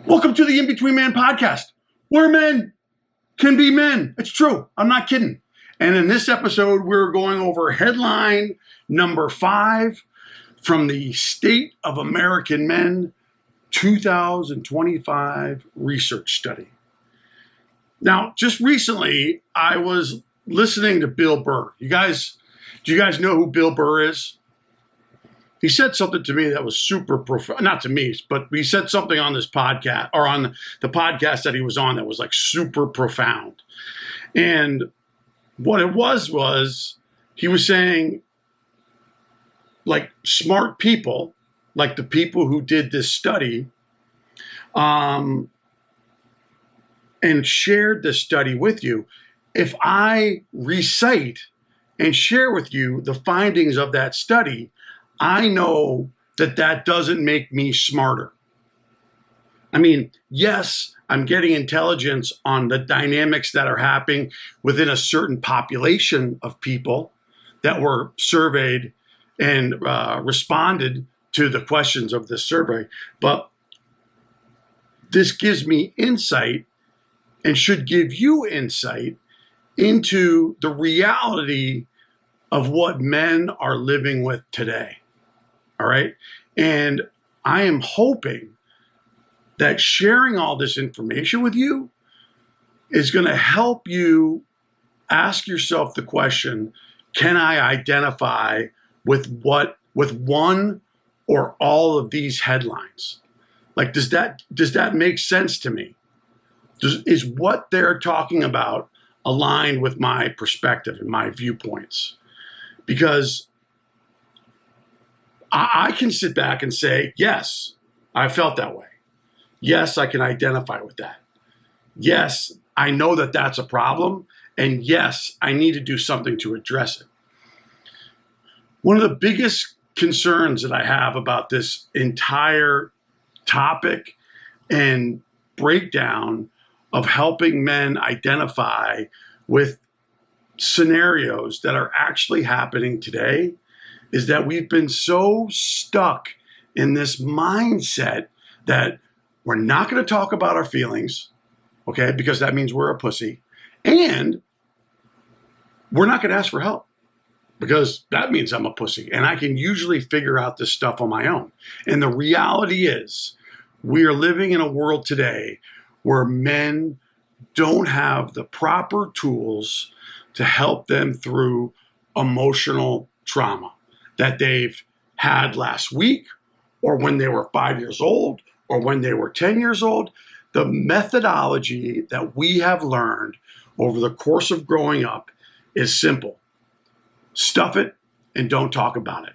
Welcome to the In-Between-Man podcast, where men can be men. It's true. I'm not kidding. And in this episode, we're going over headline number 5 from the State of American Men 2025 research study. Now, just recently, I was listening to Bill Burr. Do you guys know who Bill Burr is? He said something to me that was super profound. Not to me, but he said something on this podcast, or on the podcast that he was on, that was like super profound. And what it was he was saying, like, smart people, like the people who did this study, and shared this study with you, if I recite and share with you the findings of that study, I know that doesn't make me smarter. I mean, yes, I'm getting intelligence on the dynamics that are happening within a certain population of people that were surveyed and responded to the questions of this survey. But this gives me insight and should give you insight into the reality of what men are living with today. All right. And I am hoping that sharing all this information with you is going to help you ask yourself the question, can I identify with one or all of these headlines? Like, does that make sense to me? Is what they're talking about aligned with my perspective and my viewpoints? Because I can sit back and say, yes, I felt that way. Yes, I can identify with that. Yes, I know that that's a problem. And yes, I need to do something to address it. One of the biggest concerns that I have about this entire topic and breakdown of helping men identify with scenarios that are actually happening today is that we've been so stuck in this mindset that we're not going to talk about our feelings, okay, because that means we're a pussy, and we're not going to ask for help because that means I'm a pussy, and I can usually figure out this stuff on my own. And the reality is we are living in a world today where men don't have the proper tools to help them through emotional trauma that they've had last week, or when they were 5 years old, or when they were 10 years old. The methodology that we have learned over the course of growing up is simple. Stuff it and don't talk about it.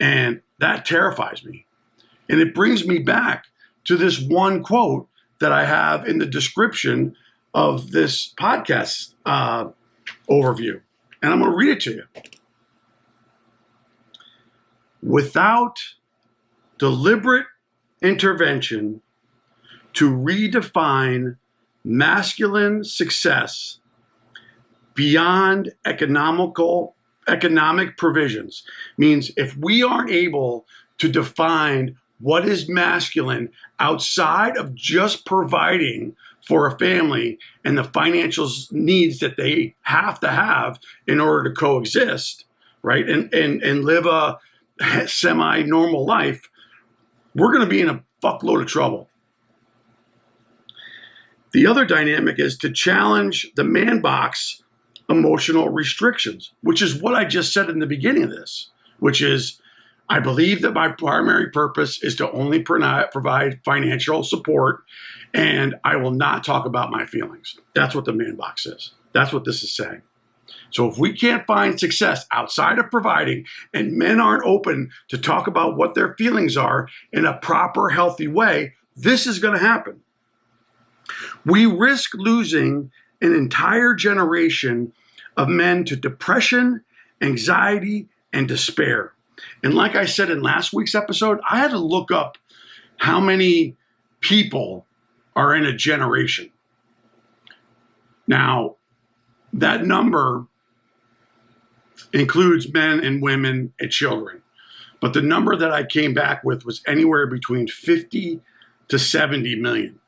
And that terrifies me. And it brings me back to this one quote that I have in the description of this podcast overview. And I'm going to read it to you. Without deliberate intervention to redefine masculine success beyond economic provisions, means if we aren't able to define what is masculine outside of just providing for a family and the financial needs that they have to have in order to coexist, right, and live a semi-normal life, we're going to be in a fuckload of trouble. The other dynamic is to challenge the man box emotional restrictions, which is what I just said in the beginning of this, which is I believe that my primary purpose is to only provide financial support, and I will not talk about my feelings. That's what the man box is. That's what this is saying. So if we can't find success outside of providing, and men aren't open to talk about what their feelings are in a proper, healthy way, this is going to happen. We risk losing an entire generation of men to depression, anxiety, and despair. And like I said in last week's episode, I had to look up how many people are in a generation. Now, that number includes men and women and children. But the number that I came back with was anywhere between 50 to 70 million.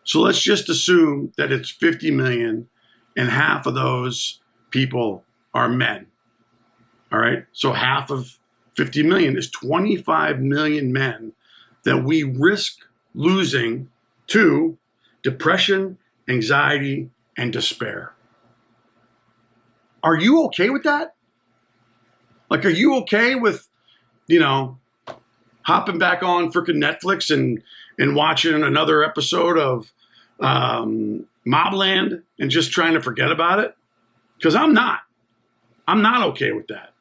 So let's just assume that it's 50 million and half of those people are men. All right. So half of 50 million is 25 million men that we risk losing to depression, anxiety, and despair. Are you okay with that? Like, are you okay with, hopping back on freaking Netflix and watching another episode of Mobland and just trying to forget about it? Because I'm not. I'm not okay with that.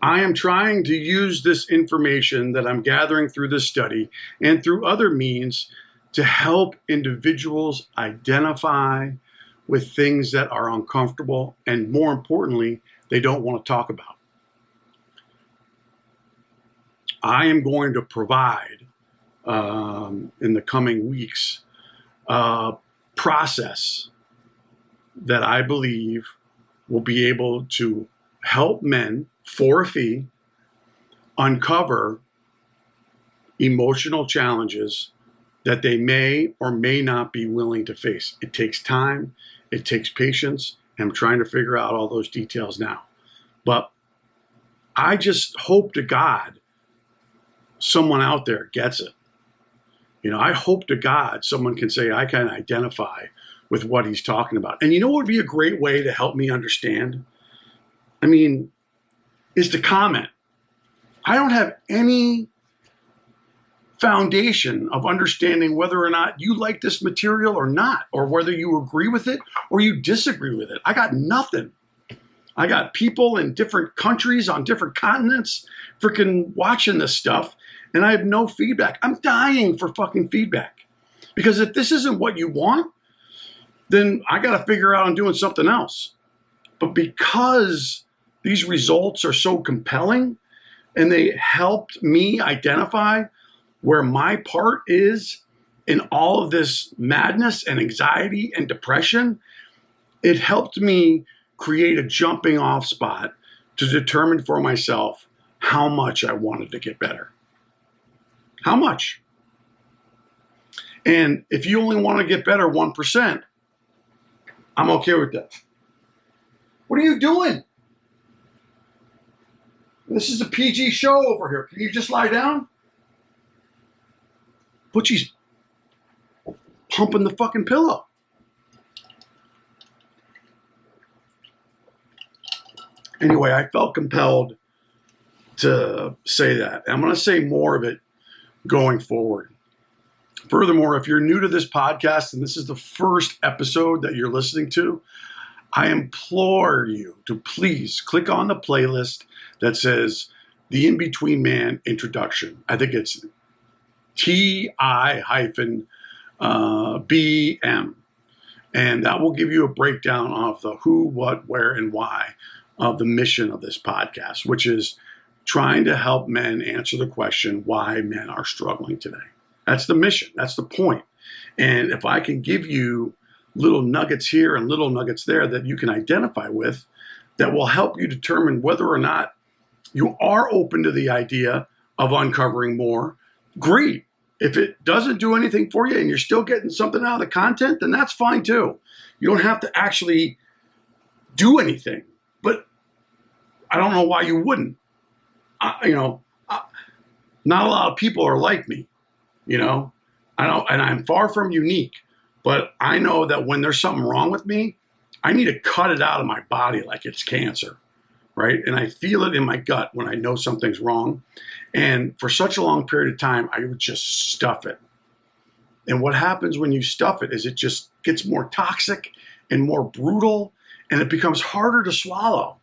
I am trying to use this information that I'm gathering through this study and through other means to help individuals identify with things that are uncomfortable and, more importantly, they don't want to talk about. I am going to provide in the coming weeks a process that I believe will be able to help men for a fee uncover emotional challenges that they may or may not be willing to face. It takes time, it takes patience, and I'm trying to figure out all those details now. But I just hope to God someone out there gets it. I hope to God someone can say, I can identify with what he's talking about. And you know what would be a great way to help me understand? Is to comment. I don't have any foundation of understanding whether or not you like this material or not, or whether you agree with it or you disagree with it. I got nothing. I got people in different countries on different continents freaking watching this stuff, and I have no feedback. I'm dying for fucking feedback. Because if this isn't what you want, then I got to figure out I'm doing something else. But because these results are so compelling and they helped me identify where my part is in all of this madness and anxiety and depression, it helped me create a jumping off spot to determine for myself how much I wanted to get better. How much? And if you only want to get better 1%, I'm okay with that. What are you doing? This is a PG show over here. Can you just lie down? Butchie's pumping the fucking pillow. Anyway, I felt compelled to say that. I'm going to say more of it going forward. Furthermore, if you're new to this podcast and this is the first episode that you're listening to, I implore you to please click on the playlist that says The In-Between Man Introduction. I think it's TI-BM. And that will give you a breakdown of the who, what, where, and why of the mission of this podcast, which is trying to help men answer the question why men are struggling today. That's the mission. That's the point. And if I can give you little nuggets here and little nuggets there that you can identify with, that will help you determine whether or not you are open to the idea of uncovering more, great. If it doesn't do anything for you and you're still getting something out of the content, then that's fine too. You don't have to actually do anything. But I don't know why you wouldn't. Not a lot of people are like me. And I'm far from unique, but I know that when there's something wrong with me, I need to cut it out of my body like it's cancer, right? And I feel it in my gut when I know something's wrong. And for such a long period of time, I would just stuff it. And what happens when you stuff it is it just gets more toxic and more brutal, and it becomes harder to swallow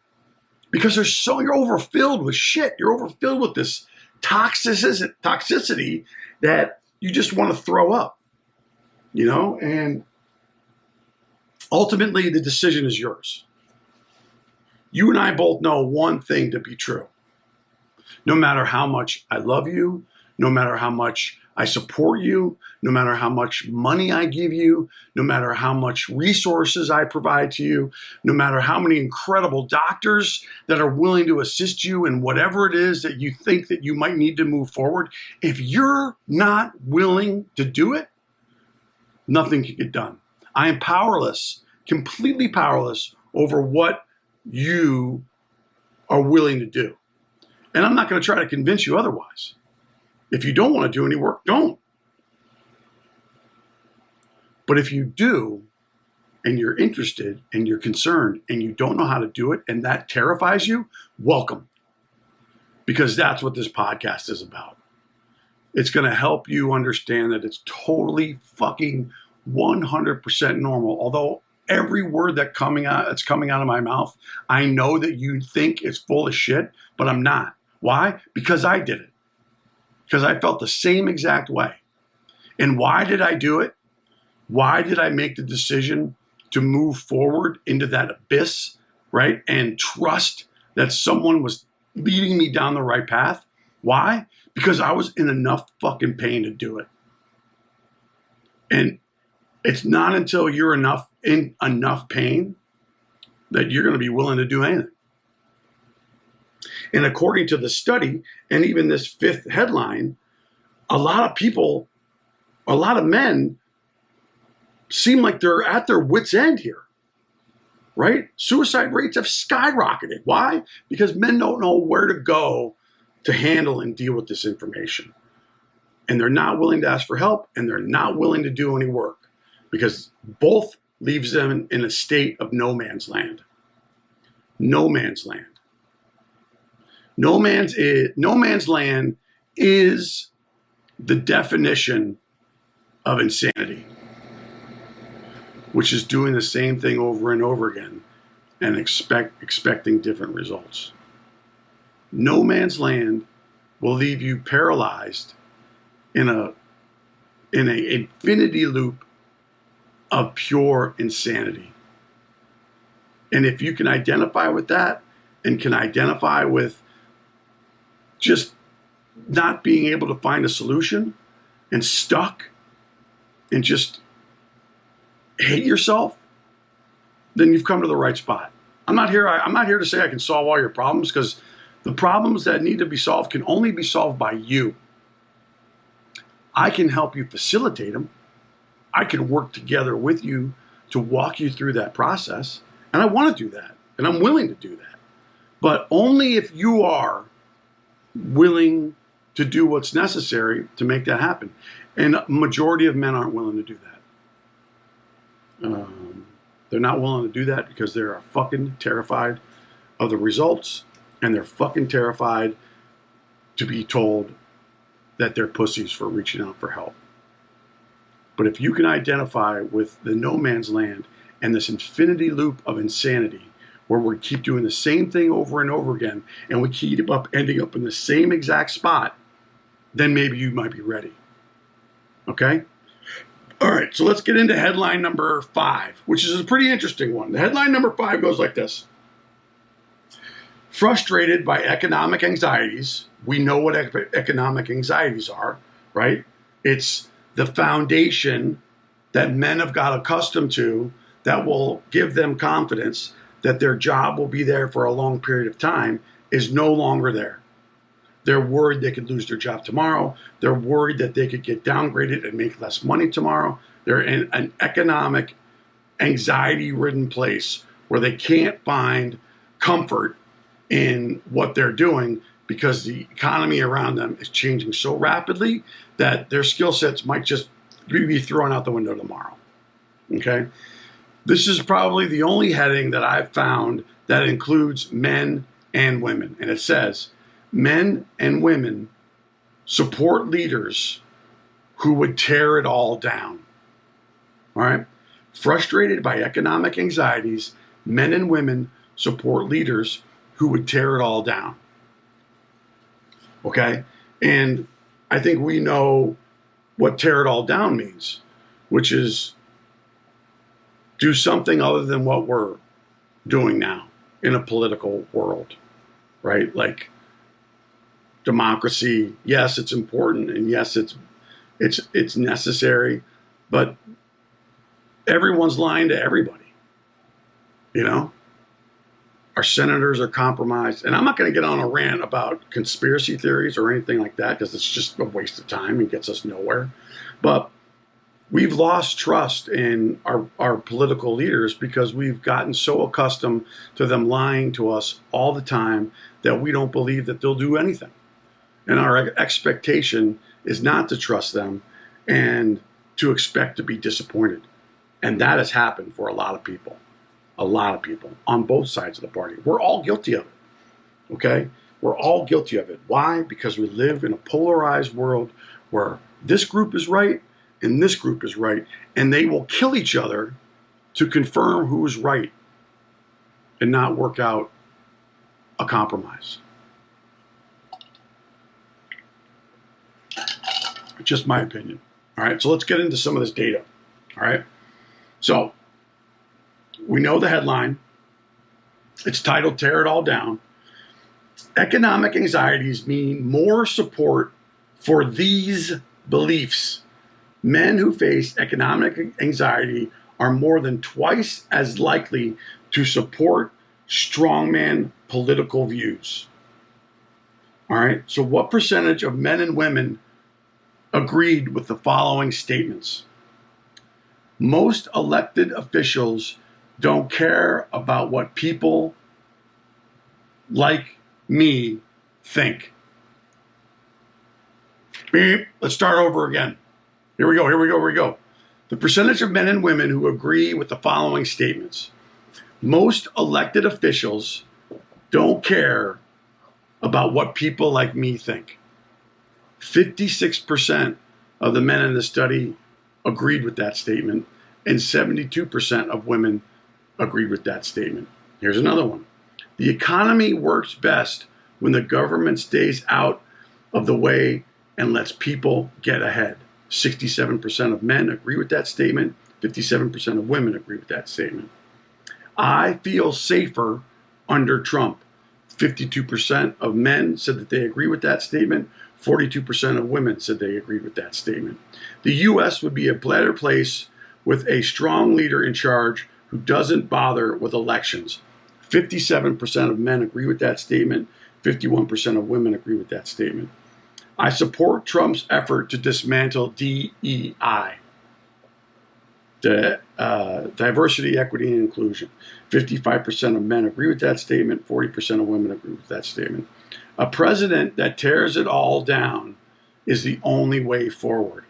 because you're overfilled with shit. You're overfilled with this toxicity that you just want to throw up, and ultimately the decision is yours. You and I both know one thing to be true. No matter how much I love you, no matter how much I support you, no matter how much money I give you, no matter how much resources I provide to you, no matter how many incredible doctors that are willing to assist you in whatever it is that you think that you might need to move forward. If you're not willing to do it, nothing can get done. I am powerless, completely powerless over what you are willing to do. And I'm not going to try to convince you otherwise. If you don't want to do any work, don't. But if you do, and you're interested, and you're concerned, and you don't know how to do it, and that terrifies you, welcome. Because that's what this podcast is about. It's going to help you understand that it's totally fucking 100% normal. Although every word that's coming out of my mouth, I know that you think it's full of shit, but I'm not. Why? Because I did it. Because I felt the same exact way. And why did I do it? Why did I make the decision to move forward into that abyss, right? And trust that someone was leading me down the right path? Why? Because I was in enough fucking pain to do it. And it's not until you're in enough pain that you're going to be willing to do anything. And according to the study, and even this fifth headline, a lot of people, a lot of men seem like they're at their wits' end here, right? Suicide rates have skyrocketed. Why? Because men don't know where to go to handle and deal with this information. And they're not willing to ask for help, and they're not willing to do any work, because both leaves them in a state of no man's land. No man's land. No man's land is the definition of insanity, which is doing the same thing over and over again and expecting different results. No man's land will leave you paralyzed in an infinity loop of pure insanity. And if you can identify with that, and can identify with just not being able to find a solution and stuck and just hate yourself, then you've come to the right spot. I'm not here to say I can solve all your problems, because the problems that need to be solved can only be solved by you. I can help you facilitate them. I can work together with you to walk you through that process. And I want to do that. And I'm willing to do that. But only if you are willing to do what's necessary to make that happen. And a majority of men aren't willing to do that. They're not willing to do that because they're fucking terrified of the results, and they're fucking terrified to be told that they're pussies for reaching out for help. But if you can identify with the no man's land and this infinity loop of insanity, where we keep doing the same thing over and over again, and we keep ending up in the same exact spot, then maybe you might be ready. Okay? All right, so let's get into headline number 5, which is a pretty interesting one. The headline number 5 goes like this. Frustrated by economic anxieties. We know what economic anxieties are, right? It's the foundation that men have got accustomed to that will give them confidence that their job will be there for a long period of time is no longer there. They're worried they could lose their job tomorrow. They're worried that they could get downgraded and make less money tomorrow. They're in an economic, anxiety-ridden place where they can't find comfort in what they're doing because the economy around them is changing so rapidly that their skill sets might just be thrown out the window tomorrow. Okay? This is probably the only heading that I've found that includes men and women. And it says, men and women support leaders who would tear it all down. All right? Frustrated by economic anxieties, men and women support leaders who would tear it all down. Okay? And I think we know what tear it all down means, which is do something other than what we're doing now in a political world, right? Like democracy, yes, it's important, and yes, it's It's necessary, but everyone's lying to everybody. You know, our senators are compromised, and I'm not going to get on a rant about conspiracy theories or anything like that because it's just a waste of time and gets us nowhere. But we've lost trust in our political leaders because we've gotten so accustomed to them lying to us all the time that we don't believe that they'll do anything. And our expectation is not to trust them and to expect to be disappointed. And that has happened for a lot of people on both sides of the party. We're all guilty of it, okay? We're all guilty of it. Why? Because we live in a polarized world where this group is right and this group is right, and they will kill each other to confirm who is right and not work out a compromise. Just my opinion. All right, so let's get into some of this data. All right, so we know the headline. It's titled "Tear It All Down." Economic anxieties mean more support for these beliefs. Men who face economic anxiety are more than twice as likely to support strongman political views. All right, so what percentage of men and women agreed with the following statements? Most elected officials don't care about what people like me think. Beep. Let's start over again. Here we go. The percentage of men and women who agree with the following statements. Most elected officials don't care about what people like me think. 56% of the men in the study agreed with that statement, and 72% of women agreed with that statement. Here's another one. The economy works best when the government stays out of the way and lets people get ahead. 67% of men agree with that statement. 57% of women agree with that statement. I feel safer under Trump. 52% of men said that they agree with that statement. 42% of women said they agreed with that statement. The U.S. would be a better place with a strong leader in charge who doesn't bother with elections. 57% of men agree with that statement. 51% of women agree with that statement. I support Trump's effort to dismantle DEI, diversity, equity, and inclusion. 55% of men agree with that statement. 40% of women agree with that statement. A president that tears it all down is the only way forward.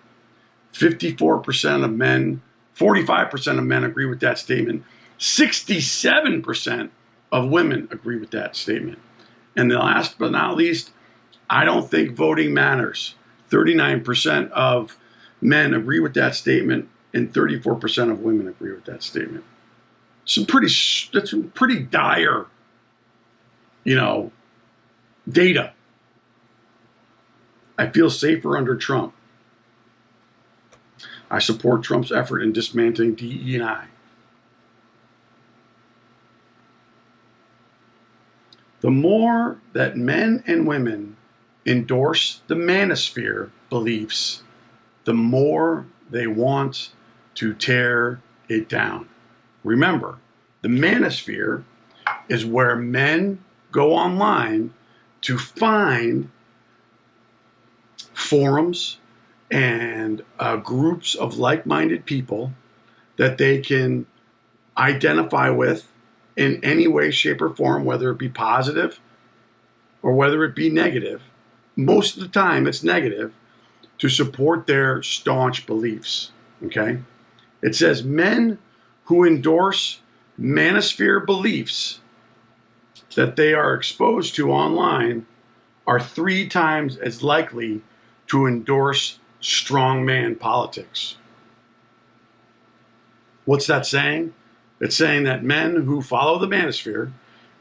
45% of men agree with that statement. 67% of women agree with that statement. And the last but not least, I don't think voting matters. 39% of men agree with that statement, and 34% of women agree with that statement. That's some pretty dire, data. I feel safer under Trump. I support Trump's effort in dismantling DE&I. The more that men and women endorse the manosphere beliefs, the more they want to tear it down. Remember, the manosphere is where men go online to find forums and groups of like-minded people that they can identify with in any way, shape, or form, whether it be positive or whether it be negative. Most of the time, it's negative, to support their staunch beliefs, okay? It says men who endorse manosphere beliefs that they are exposed to online are 3 times as likely to endorse strongman politics. What's that saying? It's saying that men who follow the manosphere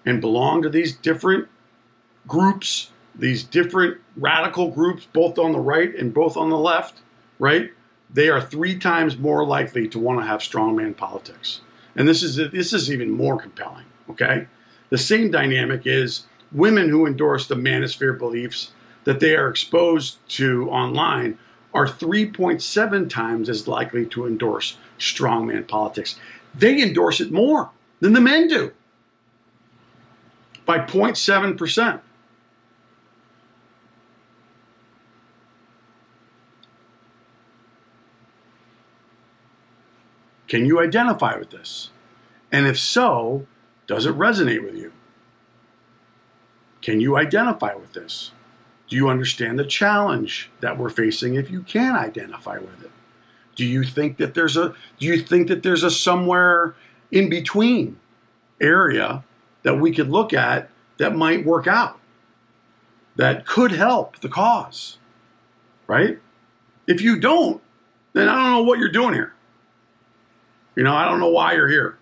and belong to these different groups, these different radical groups, both on the right and both on the left, right? They are 3 times more likely to want to have strongman politics. And this is even more compelling, okay? The same dynamic is women who endorse the manosphere beliefs that they are exposed to online are 3.7 times as likely to endorse strongman politics. They endorse it more than the men do by 0.7%. Can you identify with this? And if so, does it resonate with you? Can you identify with this? Do you understand the challenge that we're facing if you can identify with it? Do you think that there's a somewhere in between area that we could look at that might work out, that could help the cause, right? If you don't, then I don't know what you're doing here. I don't know why you're here,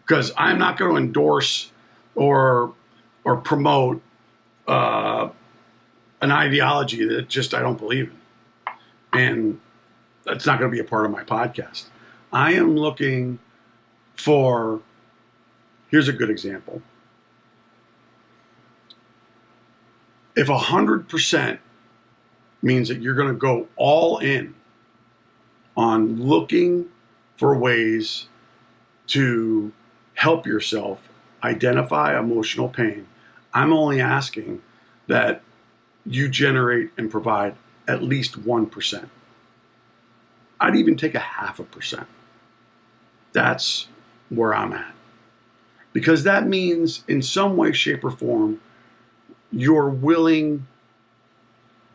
because I'm not going to endorse or promote an ideology that just I don't believe in. And that's not going to be a part of my podcast. I am looking for, here's a good example. If 100% means that you're going to go all in on looking for ways to help yourself identify emotional pain, I'm only asking that you generate and provide at least 1%. I'd even take 0.5%. That's where I'm at. Because that means in some way, shape, or form, you're willing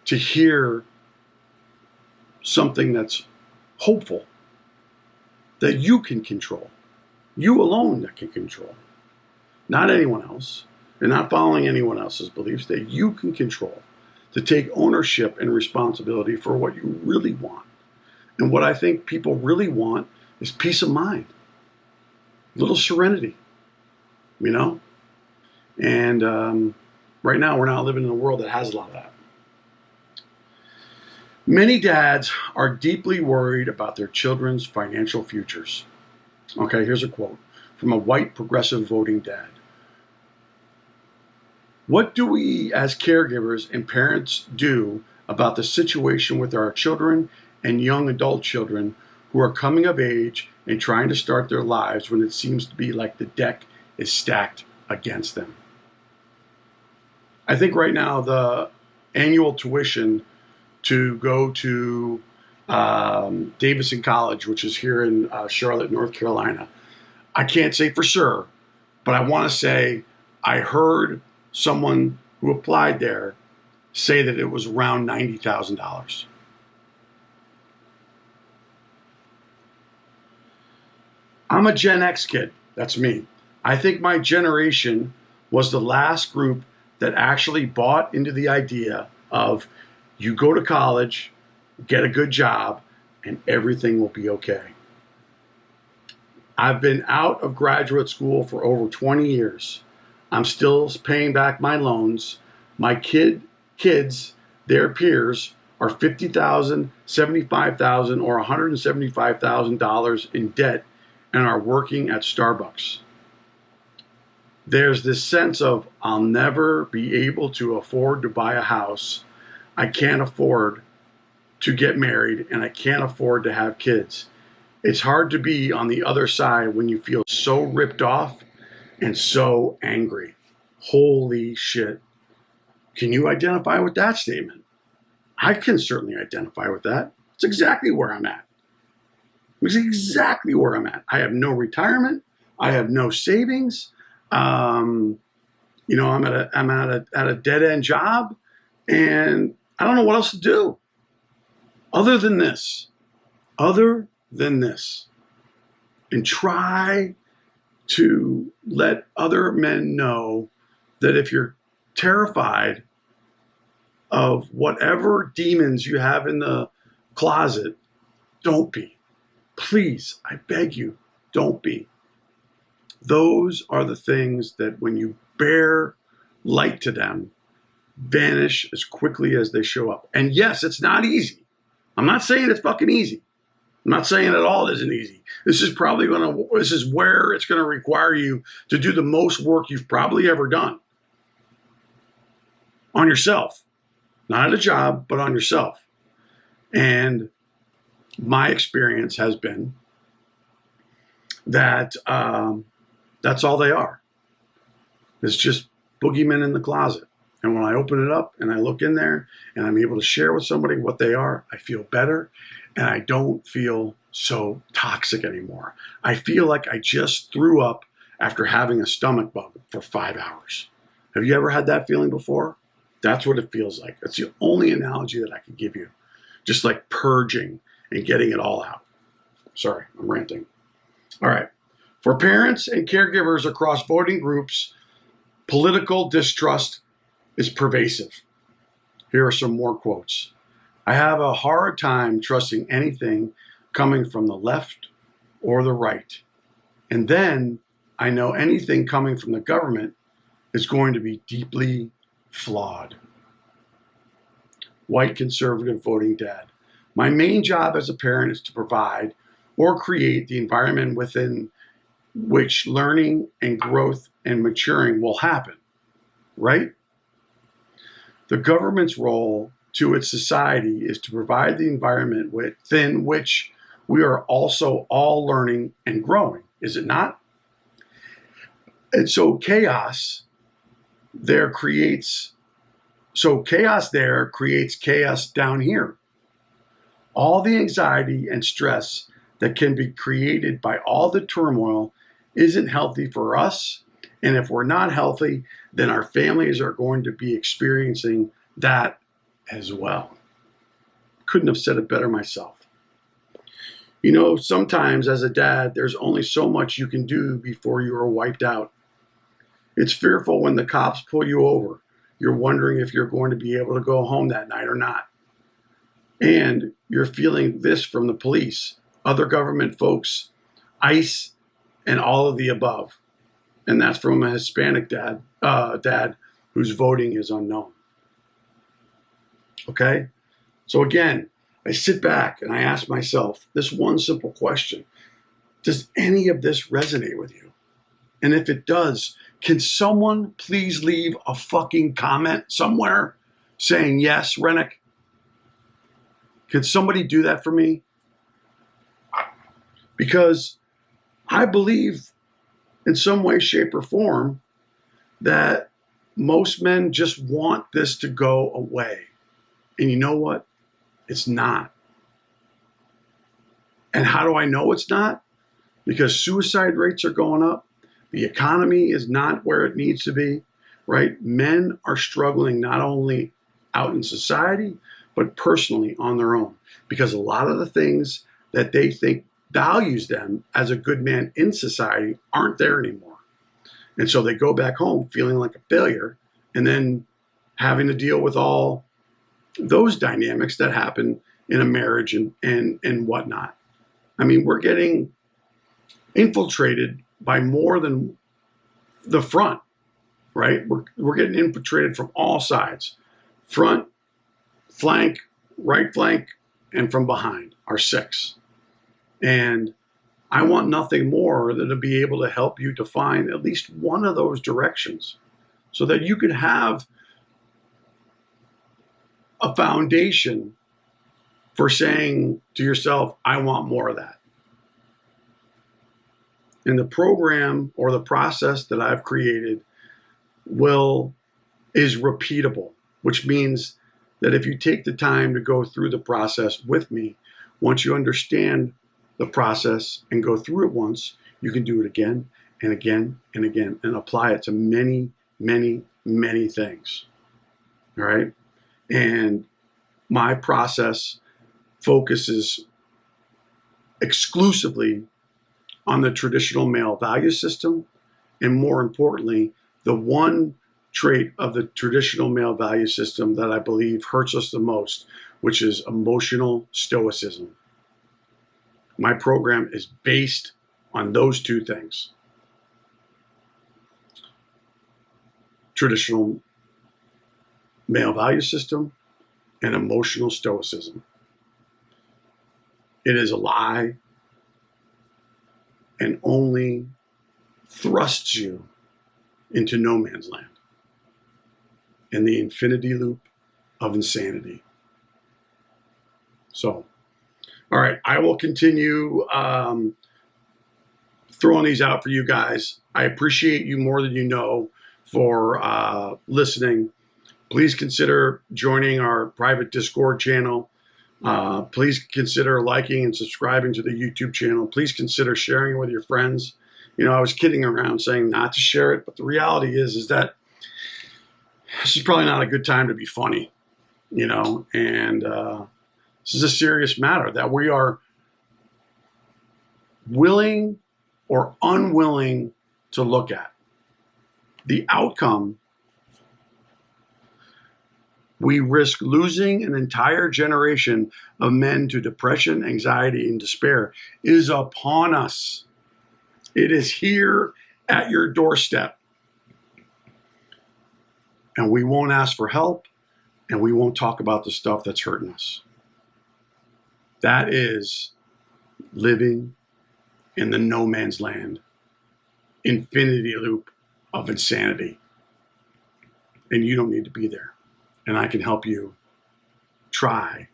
to hear something that's hopeful, that you can control. You alone that can control. Not anyone else. You're not following anyone else's beliefs, that you can control. To take ownership and responsibility for what you really want. And what I think people really want is peace of mind. A little serenity. And right now we're not living in a world that has a lot of that. Many dads are deeply worried about their children's financial futures. Okay, here's a quote from a white progressive voting dad. What do we as caregivers and parents do about the situation with our children and young adult children who are coming of age and trying to start their lives when it seems to be like the deck is stacked against them? I think right now the annual tuition to go to Davidson College, which is here in Charlotte, North Carolina, I can't say for sure, but I want to say I heard someone who applied there say that it was around $90,000. I'm a Gen X kid. That's me. I think my generation was the last group that actually bought into the idea of you go to college, get a good job, and everything will be okay. I've been out of graduate school for over 20 years. I'm still paying back my loans. My kids, their peers, are $50,000, $75,000, or $175,000 in debt and are working at Starbucks. There's this sense of I'll never be able to afford to buy a house. I can't afford to get married, and I can't afford to have kids. It's hard to be on the other side when you feel so ripped off and so angry. Holy shit. Can you identify with that statement? I can certainly identify with that. It's exactly where I'm at. It's exactly where I'm at. I have no retirement. I have no savings. I'm at a dead end job, and I don't know what else to do other than this. And try to let other men know that if you're terrified of whatever demons you have in the closet, don't be. Please, I beg you, don't be. Those are the things that when you bear light to them, vanish as quickly as they show up. And yes, it's not easy. I'm not saying it's fucking easy. I'm not saying at all it isn't easy. This is where it's going to require you to do the most work you've probably ever done on yourself. Not at a job, but on yourself. And my experience has been that that's all they are. It's just boogeymen in the closet. And when I open it up and I look in there and I'm able to share with somebody what they are, I feel better and I don't feel so toxic anymore. I feel like I just threw up after having a stomach bug for 5 hours. Have you ever had that feeling before? That's what it feels like. That's the only analogy that I can give you. Just like purging and getting it all out. Sorry, I'm ranting. All right. For parents and caregivers across voting groups, political distrust is pervasive. Here are some more quotes. I have a hard time trusting anything coming from the left or the right. And then I know anything coming from the government is going to be deeply flawed. White conservative voting dad. My main job as a parent is to provide or create the environment within which learning and growth and maturing will happen, right? The government's role to its society is to provide the environment within which we are also all learning and growing, is it not? And so chaos there creates chaos down here. All the anxiety and stress that can be created by all the turmoil isn't healthy for us. And if we're not healthy, then our families are going to be experiencing that as well. Couldn't have said it better myself. You know, sometimes as a dad, there's only so much you can do before you are wiped out. It's fearful when the cops pull you over. You're wondering if you're going to be able to go home that night or not. And you're feeling this from the police, other government folks, ICE, and all of the above. And that's from a Hispanic dad whose voting is unknown. Okay? So again, I sit back and I ask myself this one simple question. Does any of this resonate with you? And if it does, can someone please leave a fucking comment somewhere saying, yes, Rennick? Can somebody do that for me? Because I believe in some way, shape, or form that most men just want this to go away. And you know what? It's not. And how do I know it's not? Because suicide rates are going up. The economy is not where it needs to be, right? Men are struggling not only out in society, but personally on their own. Because a lot of the things that they think values them as a good man in society aren't there anymore. And so they go back home feeling like a failure and then having to deal with all those dynamics that happen in a marriage and whatnot. I mean, we're getting infiltrated by more than the front, right? We're getting infiltrated from all sides. Front, flank, right flank, and from behind are 6. And I want nothing more than to be able to help you define at least one of those directions so that you can have a foundation for saying to yourself, I want more of that. And the program or the process that I've created is repeatable, which means that if you take the time to go through the process with me, once you understand the process and go through it once, you can do it again and again and again and apply it to many, many, many things. All right. And my process focuses exclusively on the traditional male value system. And more importantly, the one trait of the traditional male value system that I believe hurts us the most, which is emotional stoicism. My program is based on those two things. Traditional male value system and emotional stoicism. It is a lie and only thrusts you into no man's land and the infinity loop of insanity. So, all right, I will continue throwing these out for you guys. I appreciate you more than you know for listening. Please consider joining our private Discord channel. Please consider liking and subscribing to the YouTube channel. Please consider sharing it with your friends. You know, I was kidding around saying not to share it, but the reality is that this is probably not a good time to be funny, you know, and this is a serious matter that we are willing or unwilling to look at. The outcome, we risk losing an entire generation of men to depression, anxiety, and despair, is upon us. It is here at your doorstep. And we won't ask for help, and we won't talk about the stuff that's hurting us. That is living in the no man's land, infinity loop of insanity. And you don't need to be there. And I can help you try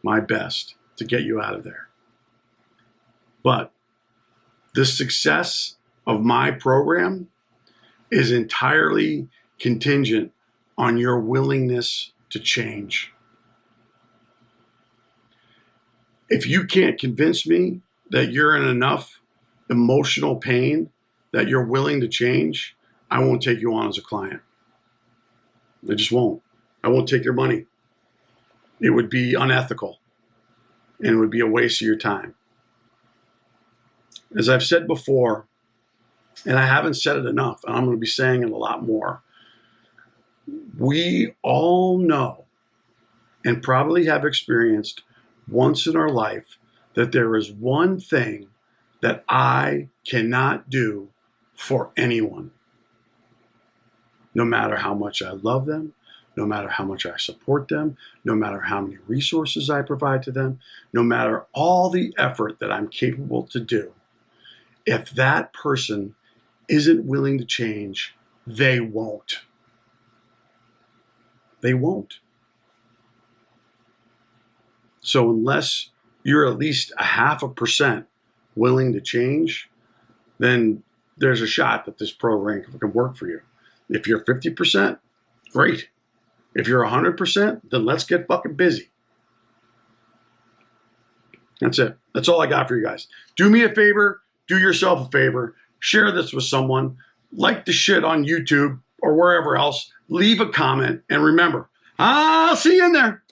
my best to get you out of there. But the success of my program is entirely contingent on your willingness to change. If you can't convince me that you're in enough emotional pain that you're willing to change, I won't take you on as a client. I just won't. I won't take your money. It would be unethical, and it would be a waste of your time. As I've said before, and I haven't said it enough, and I'm going to be saying it a lot more, we all know and probably have experienced once in our life that there is one thing that I cannot do for anyone. No matter how much I love them, no matter how much I support them, no matter how many resources I provide to them, no matter all the effort that I'm capable to do, if that person isn't willing to change, they won't. They won't. So unless you're at least 0.5% willing to change, then there's a shot that this program can work for you. If you're 50%, great. If you're 100%, then let's get fucking busy. That's it. That's all I got for you guys. Do me a favor. Do yourself a favor. Share this with someone. Like the shit on YouTube or wherever else. Leave a comment. And remember, I'll see you in there.